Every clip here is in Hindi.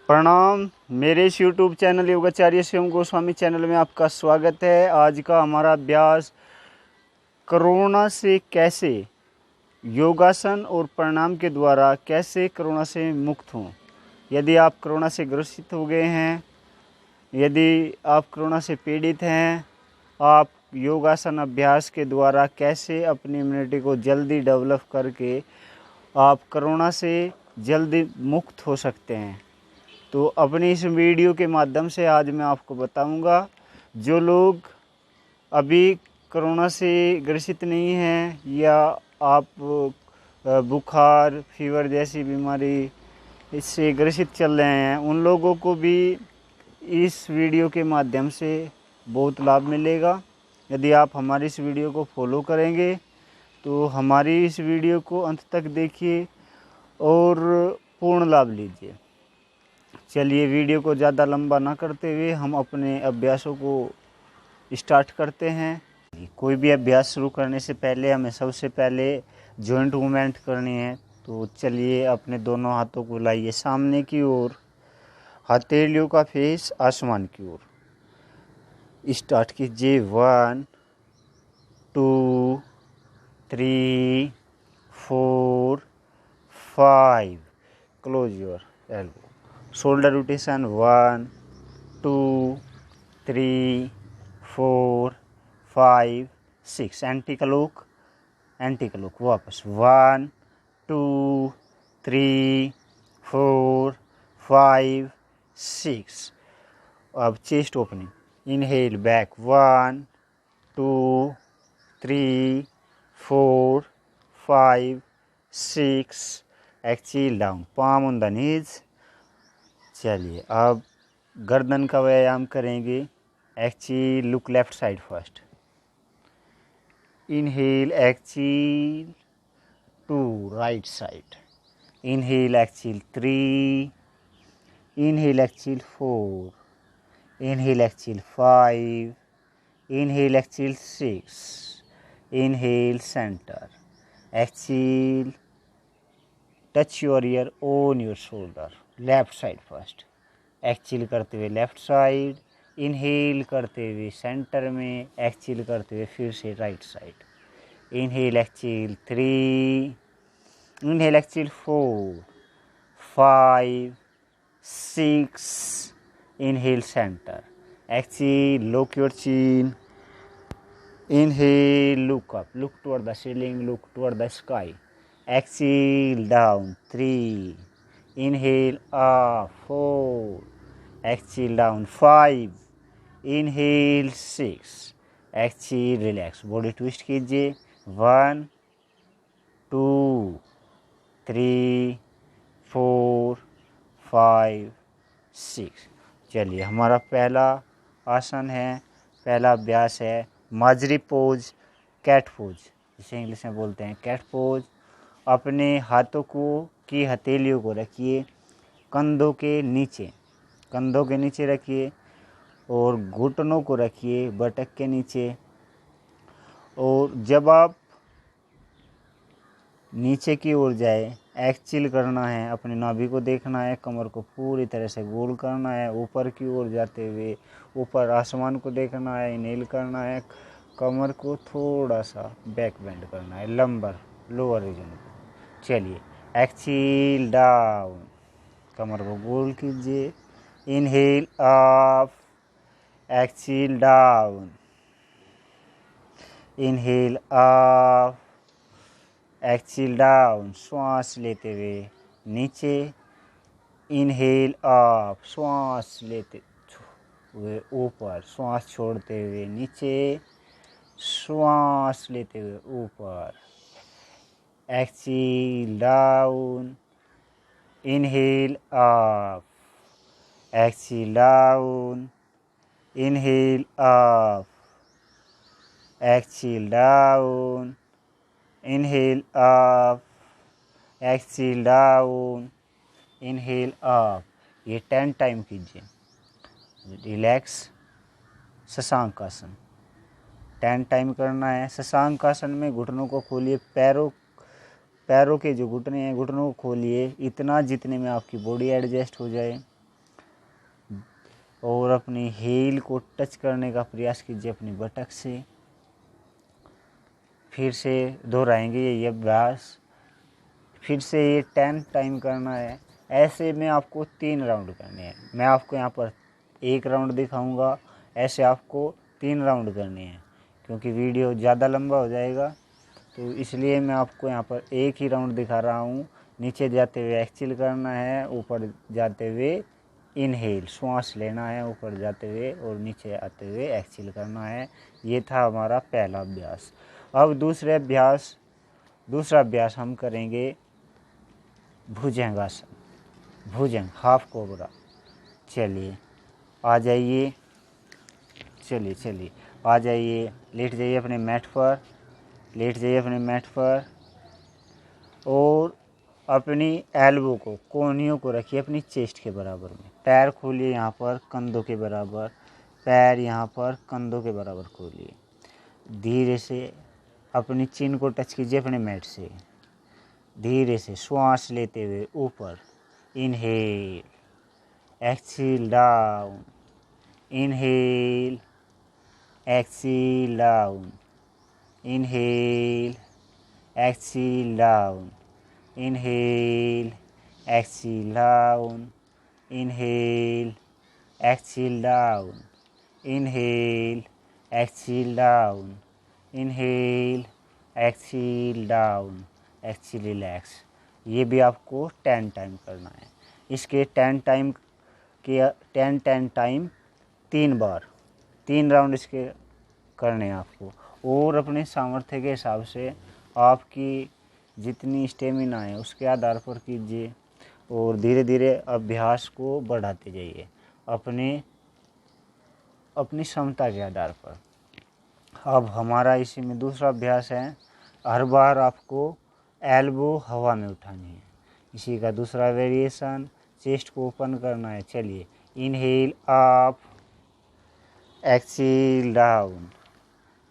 प्रणाम। मेरे इस YouTube channel Yogacharya Shivam Goswami channel में आपका स्वागत है। आज का हमारा अभ्यास कोरोना से कैसे योगासन और प्राणायाम के द्वारा कैसे कोरोना से मुक्त हों। यदि आप कोरोना से ग्रसित हो गए हैं, यदि आप कोरोना से पीड़ित हैं, आप योगासन अभ्यास के द्वारा कैसे अपनी इम्यूनिटी को जल्दी डेवलप करके आप कोरोना से जल्दी मुक्त हो सकते हैं। तो अपनी इस वीडियो के माध्यम से आज मैं आपको बताऊंगा, जो लोग अभी कोरोना से ग्रसित नहीं हैं या आप बुखार फीवर जैसी बीमारी इससे ग्रसित चल रहे हैं, उन लोगों को भी इस वीडियो के माध्यम से बहुत लाभ मिलेगा। यदि आप हमारी इस वीडियो को फॉलो करेंगे तो हमारी इस वीडियो को अंत तक देखिए और पूर्ण लाभ लीजिए। चलिए वीडियो को ज़्यादा लंबा ना करते हुए हम अपने अभ्यासों को स्टार्ट करते हैं। कोई भी अभ्यास शुरू करने से पहले हमें सबसे पहले जॉइंट मूवमेंट करनी है। तो चलिए अपने दोनों हाथों को लाइए सामने की ओर, हथेलियों का फेस आसमान की ओर। स्टार्ट कीजिए। 1 2 3 4 5। Close your elbow. Shoulder rotation 1 2 3 4 5 6। Anti clock वापस 1 2 3 4 5 6। अब chest opening. Inhale back 1 2 3 4 5 6। Exhale down, palm on the knees. चलिए अब गर्दन का व्यायाम करेंगे। Exhale, look left side first. Inhale exhale 2 right side. Inhale exhale 3। Inhale exhale 4। Inhale exhale 5। Inhale exhale 6। Inhale centre. Exhale, touch your ear on your shoulder. Left side first. Exhale करते हुए लेफ्ट साइड। इनहेल करते हुए सेंटर में। एक्सेल करते हुए फिर से right side. Inhale exhale 3। Inhale exhale 4 5 6। Inhale centre. Exhale, lock your chin. Inhale, look up, look toward the ceiling, look toward the sky. Exhale, down 3. Inhale, up 4. Exhale, down 5. Inhale 6. Exhale, relax. Body twist कीजिए। 1 2 3 4 5 6। चलिए हमारा पहला आसन है, पहला अभ्यास है माजरी पोज, कैट पोज, जिसे इंग्लिश में बोलते हैं कैट पोज। अपने हाथों को की हथेलियों को रखिए कंधों के नीचे रखिए और घुटनों को रखिए बटक के नीचे। और जब आप नीचे की ओर जाए, एक्सेल करना है, अपनी नाभि को देखना है, कमर को पूरी तरह से गोल करना है। ऊपर की ओर जाते हुए ऊपर आसमान को देखना है, इनहेल करना है, कमर को थोड़ा सा बैक बेंड करना है, लंबर लोअर रीजन को। चलिए एक्सेल डाउन, कमर को गोल कीजिए। Inhale up, exhale down. Inhale up, exhale down. श्वास लेते हुए नीचे। इनहेल अप, श्वास लेते हुए ऊपर, श्वास छोड़ते हुए नीचे, श्वास लेते हुए ऊपर। Exhale down. Inhale up, exhale down. Inhale up, exhale down. Inhale up, exhale down, inhale up। ये 10 टाइम कीजिए। रिलैक्स शशांक आसन 10 टाइम करना है। शशांक आसन में घुटनों को खोलिए, पैरों के जो घुटने हैं घुटनों को खोलिए इतना जितने में आपकी बॉडी एडजस्ट हो जाए। और अपनी हील को टच करने का प्रयास कीजिए अपनी बटक से। फिर से दोहराएंगे ये अभ्यास। फिर से ये 10 टाइम करना है। ऐसे में आपको 3 राउंड करने हैं। मैं आपको यहाँ पर 1 राउंड दिखाऊंगा, ऐसे आपको 3 राउंड करने हैं। क्योंकि वीडियो ज़्यादा लंबा हो जाएगा तो इसलिए मैं आपको यहाँ पर 1 ही राउंड दिखा रहा हूँ। नीचे जाते हुए एक्सहेल करना है, ऊपर जाते हुए इनहेल श्वास लेना है ऊपर जाते हुए, और नीचे आते हुए एक्सहेल करना है। ये था हमारा पहला अभ्यास। अब दूसरा अभ्यास हम करेंगे भुजंगासन, भुजंग हाफ कोबरा। चलिए आ जाइए, चलिए आ जाइए, लेट जाइए अपने मैट पर, लेट जाइए अपने मैट पर और अपनी एल्बो को, कोहनियों को रखिए अपनी चेस्ट के बराबर में। पैर खोलिए यहाँ पर कंधों के बराबर, पैर यहाँ पर कंधों के बराबर खोलिए। धीरे से अपनी चिन को टच कीजिए अपने मैट से। धीरे से श्वास लेते हुए ऊपर, inhale, exhale down, inhale, exhale down, inhale, exhale down, inhale, exhale down, inhale, exhale down, inhale, exhale down, inhale, exhale down, exhale relax. ये भी आपको 10 टाइम करना है। इसके 10 टाइम के 10 टाइम 3 बार, 3 राउंड इसके करने हैं आपको। और अपने सामर्थ्य के हिसाब से आपकी जितनी स्टेमिना है उसके आधार पर कीजिए और धीरे धीरे अभ्यास को बढ़ाते जाइए अपनी क्षमता के आधार पर। अब हमारा इसी में दूसरा अभ्यास है, हर बार आपको एल्बो हवा में उठानी है। इसी का दूसरा वेरिएशन, चेस्ट को ओपन करना है। चलिए, inhale up, exhale down,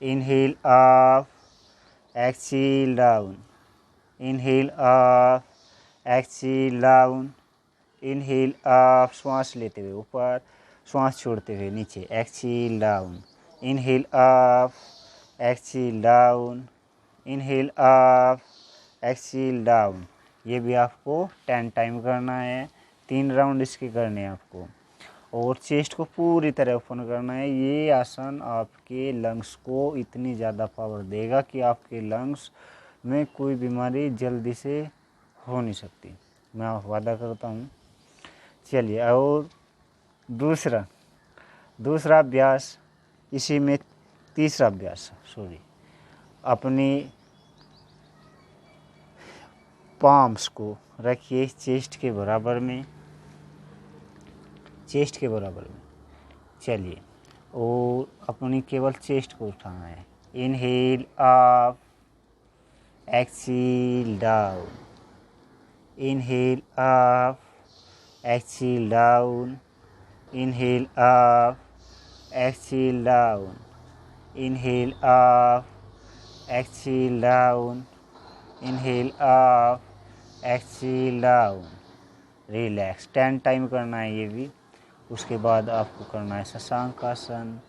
inhale up, exhale down, inhale up, exhale down, inhale up, श्वास लेते हुए ऊपर, श्वास छोड़ते हुए नीचे, exhale down, inhale up, exhale down, inhale up, exhale down. ये भी आपको 10 टाइम करना है। 3 राउंड इसके करने हैं आपको और चेस्ट को पूरी तरह ओपन करना है। ये आसन आपके लंग्स को इतनी ज़्यादा पावर देगा कि आपके लंग्स में कोई बीमारी जल्दी से हो नहीं सकती, मैं वादा करता हूँ। चलिए, और दूसरा अभ्यास, इसी में तीसरा अभ्यास, अपनी पाम्स को रखिए चेस्ट के बराबर में, चेस्ट के बराबर में। चलिए, और अपनी केवल चेस्ट को उठाना है। Inhale up, exhale down, inhale up, exhale down, inhale up, exhale down, inhale up, exhale down, inhale up, exhale down, relax. 10 time करना है ये भी। उसके बाद आपको करना है शशांकासन,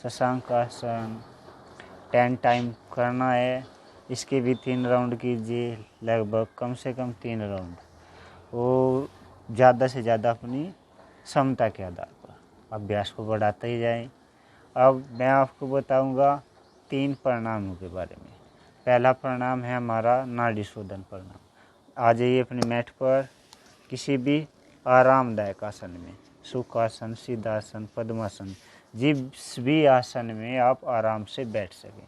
शशांकासन 10 टाइम करना है। इसके भी 3 राउंड कीजिए, लगभग कम से कम 3 राउंड, और ज़्यादा से ज़्यादा अपनी क्षमता के आधार पर अभ्यास को बढ़ाते ही जाएं। अब मैं आपको बताऊंगा 3 प्राणायामों के बारे में। पहला प्राणायाम है हमारा नाड़ी शोधन प्राणायाम। आ जाइए अपने मैट पर, किसी भी आरामदायक आसन में, सुखासन, सिद्धासन, पद्मासन, जिस भी आसन में आप आराम से बैठ सकें।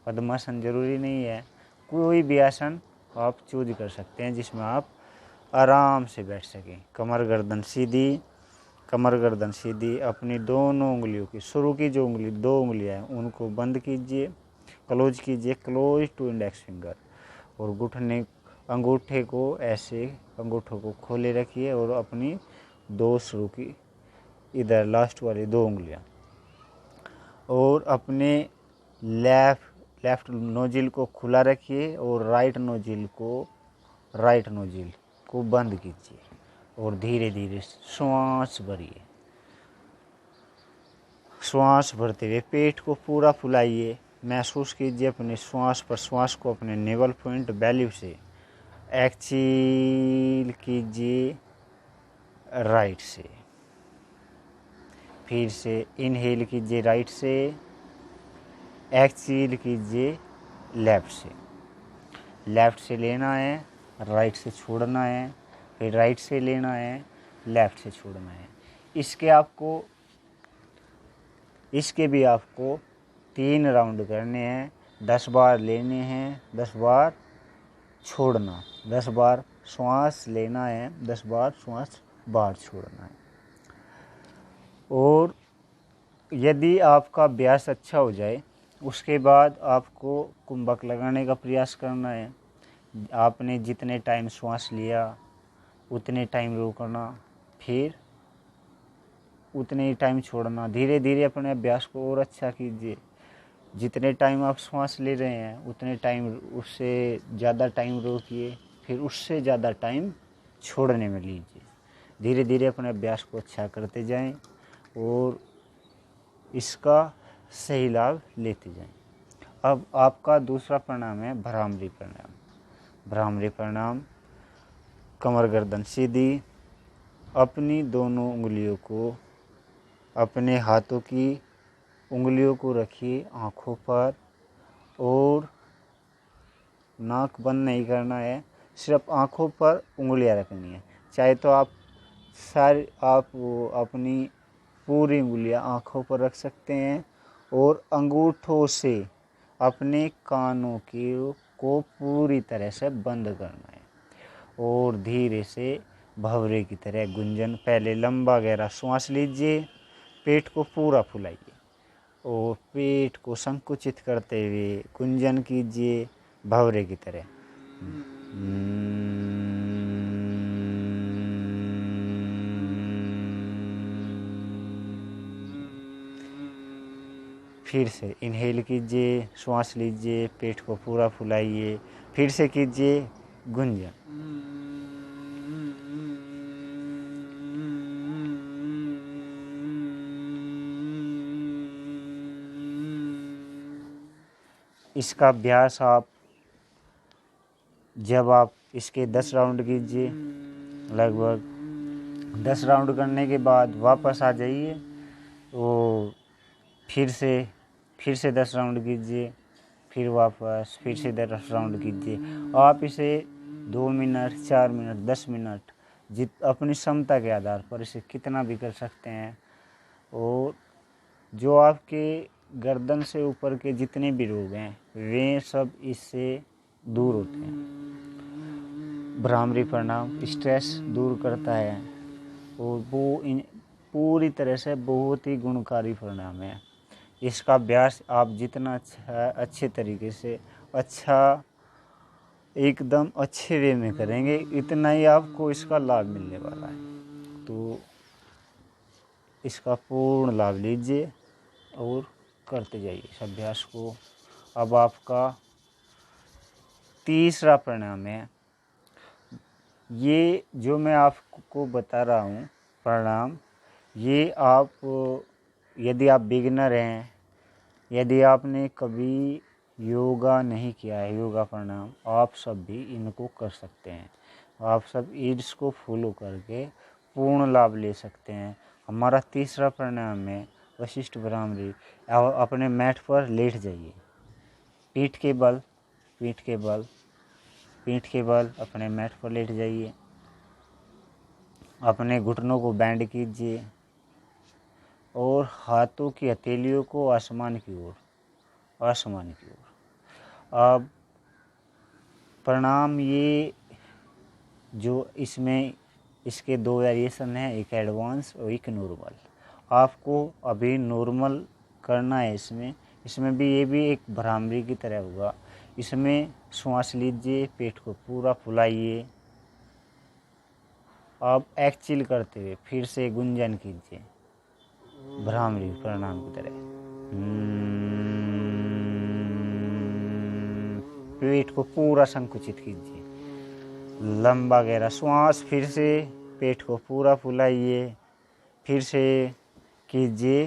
पद्मासन जरूरी नहीं है, कोई भी आसन आप चूज कर सकते हैं जिसमें आप आराम से बैठ सकें। कमर गर्दन सीधी, कमर गर्दन सीधी। अपनी दोनों उंगलियों की, शुरू की जो 2 उंगलियां हैं उनको बंद कीजिए, क्लोज कीजिए, क्लोज टू इंडेक्स फिंगर, और घुटने अंगूठे को ऐसे, अंगूठों को खोले रखिए और अपनी 2 शुरू की इधर लास्ट वाली 2 उंगलियां, और अपने लेफ्ट नोजिल को खुला रखिए और राइट नोजिल को बंद कीजिए और धीरे धीरे श्वास भरिए। श्वास भरते हुए पेट को पूरा फुलाइए। महसूस कीजिए अपने श्वास पर श्वास को अपने नेवल पॉइंट वैल्यू से। एक्सहेल कीजिए राइट से। फिर से इनहेल कीजिए राइट से, एक्सहेल कीजिए लेफ़्ट से। लेफ़्ट से लेना है, राइट से छोड़ना है, फिर राइट से लेना है, लेफ़्ट से छोड़ना है। इसके भी आपको 3 राउंड करने हैं। 10 बार लेने हैं, 10 बार छोड़ना, 10 बार श्वास लेना है, 10 बार श्वास बाहर छोड़ना है। और यदि आपका अभ्यास अच्छा हो जाए उसके बाद आपको कुंभक लगाने का प्रयास करना है। आपने जितने टाइम श्वास लिया उतने टाइम रोकना, फिर उतने ही टाइम छोड़ना। धीरे धीरे अपने अभ्यास को और अच्छा कीजिए। जितने टाइम आप श्वास ले रहे हैं उतने टाइम, उससे ज़्यादा टाइम रोकिए, फिर उससे ज़्यादा टाइम छोड़ने में लीजिए। धीरे धीरे अपने अभ्यास को अच्छा करते जाएं और इसका सही लाभ लेते जाएं। अब आपका दूसरा प्रणाम है भ्रामरी प्रणाम। भ्रामरी प्रणाम, कमर गर्दन सीधी, अपनी दोनों उंगलियों को, अपने हाथों की उंगलियों को रखिए आँखों पर और नाक बंद नहीं करना है, सिर्फ आँखों पर उंगलियां रखनी है। चाहे तो आप अपनी पूरी उंगलियां आँखों पर रख सकते हैं और अंगूठों से अपने कानों को पूरी तरह से बंद करना है और धीरे से भंवरे की तरह गुंजन। पहले लंबा गहरा श्वास लीजिए, पेट को पूरा फुलाइए और पेट को संकुचित करते हुए गुंजन कीजिए भंवरे की तरह। फिर से इनहेल कीजिए, श्वास लीजिए, पेट को पूरा फुलाइए, फिर से कीजिए गुंजन। इसका अभ्यास जब आप इसके 10 राउंड कीजिए, लगभग 10 राउंड करने के बाद वापस आ जाइए और फिर से 10 राउंड कीजिए, फिर वापस फिर से 10 राउंड कीजिए। आप इसे 2 मिनट, 4 मिनट, 10 मिनट अपनी क्षमता के आधार पर इसे कितना भी कर सकते हैं। और जो आपके गर्दन से ऊपर के जितने भी रोग हैं वे सब इससे दूर होते हैं। भ्रामरी प्रणाम स्ट्रेस दूर करता है और वो पूरी तरह से बहुत ही गुणकारी प्रणाम है। इसका अभ्यास आप जितना अच्छे तरीके से एकदम अच्छे वे में करेंगे इतना ही आपको इसका लाभ मिलने वाला है। तो इसका पूर्ण लाभ लीजिए और करते जाइए इस अभ्यास को। अब आपका तीसरा प्रणाम है। ये जो मैं आपको बता रहा हूँ प्रणाम, ये आप यदि आप बिगिनर हैं, यदि आपने कभी योगा नहीं किया है, योगा प्रणाम आप सब भी इनको कर सकते हैं। आप सब इसको फॉलो करके पूर्ण लाभ ले सकते हैं। हमारा तीसरा प्रणाम है वशिष्ठ भ्रामरी। अपने मैट पर लेट जाइए, पीठ के बल अपने मैट पर लेट जाइए। अपने घुटनों को बैंड कीजिए और हाथों की हथेलियों को आसमान की ओर। अब प्रणाम ये जो इसके 2 वेरिएशन हैं, एक एडवांस और एक नॉर्मल। आपको अभी नॉर्मल करना है। इसमें भी ये भी एक भ्रामरी की तरह होगा। इसमें श्वास लीजिए, पेट को पूरा फुलाइए। अब एक्सहेल करते हुए फिर से गुंजन कीजिए भ्रामरी प्रणाम की तरह। पेट को पूरा संकुचित कीजिए, लंबा गहरा श्वास, फिर से पेट को पूरा फुलाइए, फिर से कीजिए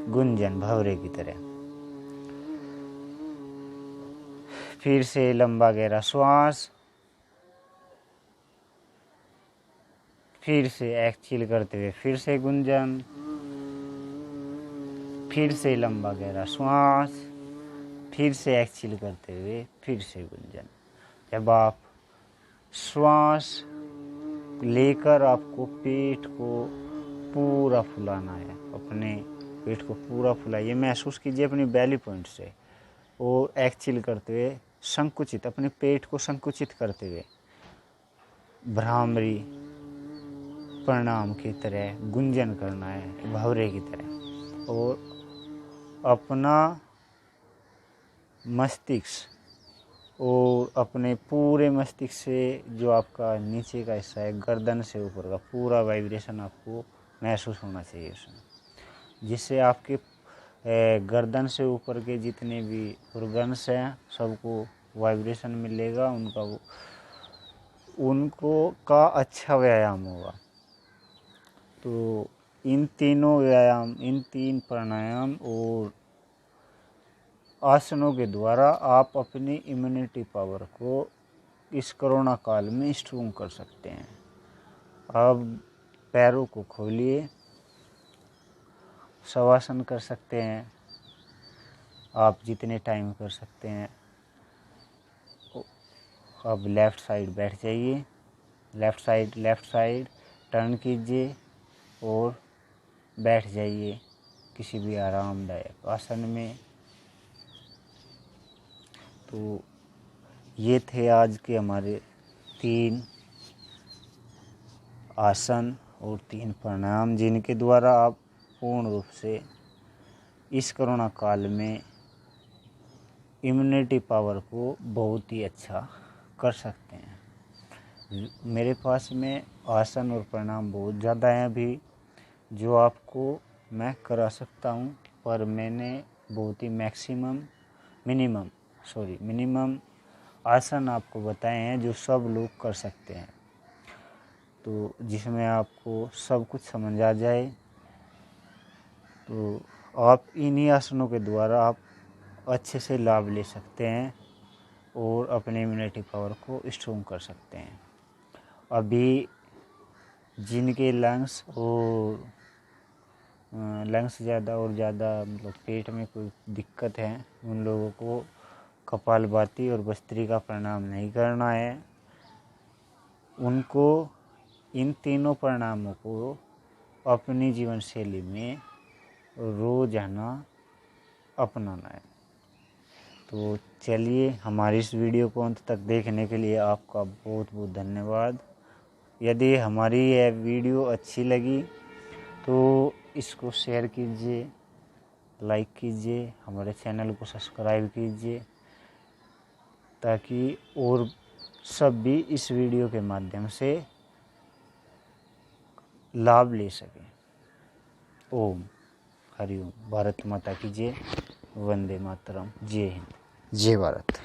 गुंजन भंवरे की तरह। फिर से लंबा गहरा श्वास, फिर से एक्सहेल करते हुए फिर से गुंजन, फिर से लंबा गहरा श्वास, फिर से एक्सहेल करते हुए फिर से गुंजन। जब आप श्वास लेकर आपको पेट को पूरा फुलाना है, अपने पेट को पूरा फुलाइए, महसूस कीजिए अपनी बेली पॉइंट से, और एक्सहेल करते हुए संकुचित, अपने पेट को संकुचित करते हुए भ्रामरी प्रणाम की तरह गुंजन करना है, भंवरे की तरह। और अपना मस्तिष्क और अपने पूरे मस्तिष्क से जो आपका नीचे का हिस्सा है, गर्दन से ऊपर का पूरा वाइब्रेशन आपको महसूस होना चाहिए उसमें, जिससे आपके गर्दन से ऊपर के जितने भी ऑर्गन्स हैं सबको वाइब्रेशन मिलेगा, उनको का अच्छा व्यायाम होगा। तो इन तीनों व्यायाम, इन 3 प्राणायाम और आसनों के द्वारा आप अपनी इम्यूनिटी पावर को इस कोरोना काल में स्ट्रोंग कर सकते हैं। अब पैरों को खोलिए, शवासन कर सकते हैं आप जितने टाइम कर सकते हैं। अब लेफ़्ट साइड बैठ जाइए, लेफ़्ट साइड टर्न कीजिए और बैठ जाइए किसी भी आरामदायक आसन में। तो ये थे आज के हमारे 3 आसन और 3 प्राणायाम, जिनके द्वारा आप पूर्ण रूप से इस कोरोना काल में इम्यूनिटी पावर को बहुत ही अच्छा कर सकते हैं। मेरे पास में आसन और प्राणायाम बहुत ज़्यादा हैं अभी, जो आपको मैं करा सकता हूँ, पर मैंने बहुत ही मिनिमम आसन आपको बताए हैं जो सब लोग कर सकते हैं, तो जिसमें आपको सब कुछ समझ आ जाए। तो आप इन्हीं आसनों के द्वारा आप अच्छे से लाभ ले सकते हैं और अपने इम्यूनिटी पावर को स्ट्रोंग कर सकते हैं। अभी जिनके लंग्स ज़्यादा और ज़्यादा मतलब पेट में कोई दिक्कत है, उन लोगों को कपालभाति और भस्त्रिका प्राणायाम नहीं करना है। उनको इन तीनों प्राणायामों को अपनी जीवन शैली में रोजाना अपनाना है। तो चलिए, हमारी इस वीडियो को अंत तक देखने के लिए आपका बहुत बहुत धन्यवाद। यदि हमारी यह वीडियो अच्छी लगी तो इसको शेयर कीजिए, लाइक कीजिए, हमारे चैनल को सब्सक्राइब कीजिए, ताकि और सब भी इस वीडियो के माध्यम से लाभ ले सकें। ओम हरिओम। भारत माता की जय। वंदे मातरम। जय हिंद, जय भारत।